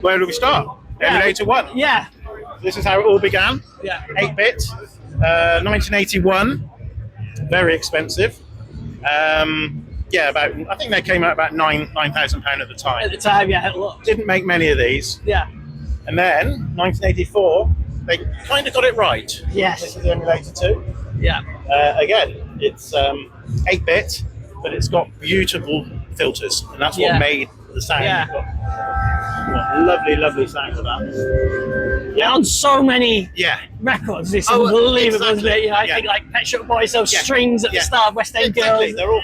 Where do we start? Emulator 1. Yeah. This is how it all began. Yeah. 8-bit, 1981. Very expensive. Yeah, I think they came out about £9,000 at the time. At the time, yeah. Look. Didn't make many of these. Yeah. And then 1984, they kind of got it right. Yes. This is the Emulator 2. Yeah. Again, it's 8-bit, but it's got beautiful filters, and that's what made the sound. Yeah. Lovely, lovely sound of that. Yeah, on so many Yeah. records, it's unbelievable, isn't it? You know, I Yeah. think like Pet Shop Boys, those strings at the start of West End Exactly. Girls. They're all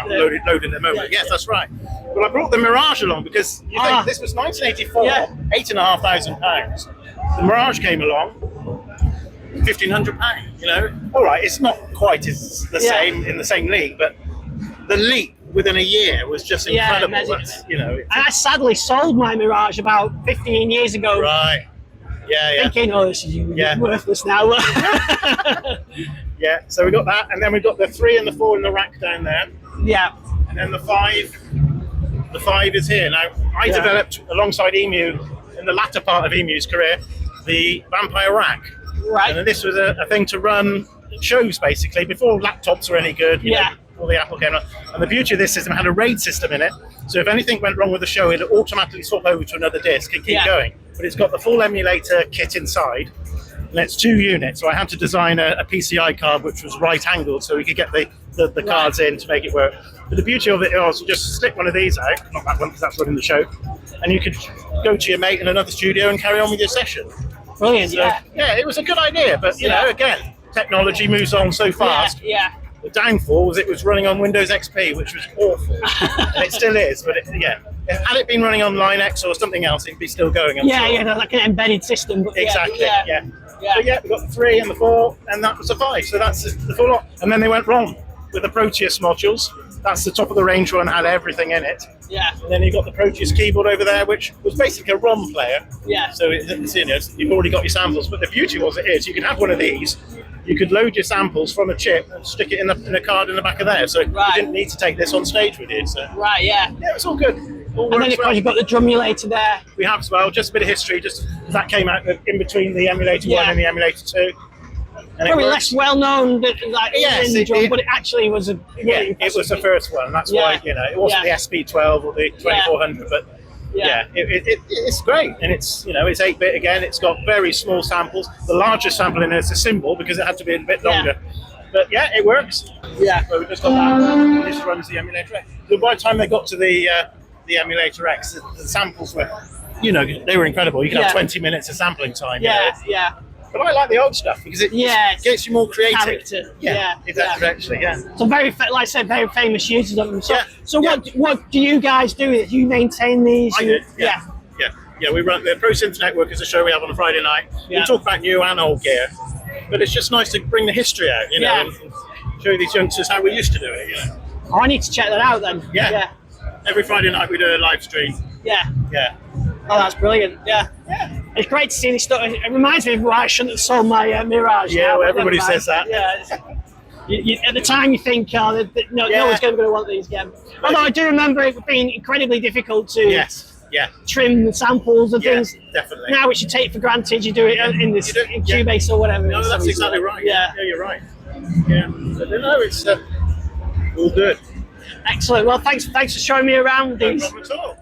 loaded at the moment. Yes, that's right. Well, I brought the Mirage along because you think this was 1984, £8,500. The Mirage came along, £1,500. You know, all right, it's not quite the same in the same league, but the leap within a year was just incredible. You know, I sadly sold my Mirage about 15 years ago. Right. Yeah. Thinking, oh, this is worthless now. Yeah. So we got that, and then we got the 3 and the 4 in the rack down there. Yeah. And then the 5. The 5 is here now. I developed alongside E-mu in the latter part of E-mu's career the Vampire rack. Right. And this was a thing to run shows basically before laptops were any good. You know, before the Apple came out. And the beauty of this system had a RAID system in it. So if anything went wrong with the show, it'd automatically swap over to another disc and keep going. But it's got the full emulator kit inside. And it's 2 units. So I had to design a PCI card which was right angled so we could get the cards in to make it work. But the beauty of it was just stick one of these out, not that one because that's running the show, and you could go to your mate in another studio and carry on with your session. Brilliant, so, it was a good idea, but you know, again, technology moves on so fast. Yeah. The downfall was it was running on Windows XP, which was awful. And it still is, but had it been running on Linux or something else, it'd be still going. I'm sure. Like an embedded system. But exactly. Yeah. So we got the 3 and the 4, and that was the 5. So that's the full lot. And then they went wrong with the Proteus modules. That's the top of the range one, had everything in it. Yeah. And then you got the Proteus keyboard over there, which was basically a ROM player. Yeah. So you've already got your samples. But the beauty was you could have one of these. You could load your samples from a chip and stick it in a card in the back of there. So you didn't need to take this on stage with you. So. Right. Yeah. Yeah, it's all good. And then of course you've got the Drumulator there. We have as well. Just a bit of history. Just that came out in between the Emulator 1 and the Emulator 2. And probably less well known than like in the drum, but it actually was it was the first one. That's why it wasn't the SP12 or the 2400, but it's great, and it's it's 8-bit again. It's got very small samples. The largest sample in it is a cymbal because it had to be a bit longer. But it works. Yeah. So we just got that. And this runs the Emulator X. So by the time they got to the Emulator X, the samples were, they were incredible. You could have 20 minutes of sampling time. But I like the old stuff because it gets you more creative. Character. Exactly. So very, like I said, very famous users of them. So what do you guys do? Do you maintain these? I do. Yeah. We run the Pro Synth Network is a show we have on a Friday night. We talk about new and old gear, but it's just nice to bring the history out, and show these youngsters how we used to do it. Oh, I need to check that out then. Yeah. Every Friday night we do a live stream. Yeah. Oh, that's brilliant. Yeah. It's great to see this stuff. It reminds me of why I shouldn't have sold my Mirage. Yeah, well, everybody says that. Yeah. At the time you think, no one's going to want these again. Although I do remember it being incredibly difficult to trim the samples and things. Definitely. Now, which you take for granted, you do it in Cubase or whatever. No, that's exactly right. Yeah, you're right. Yeah. But no, it's all good. Excellent. Well, thanks for showing me around these. No problem at all.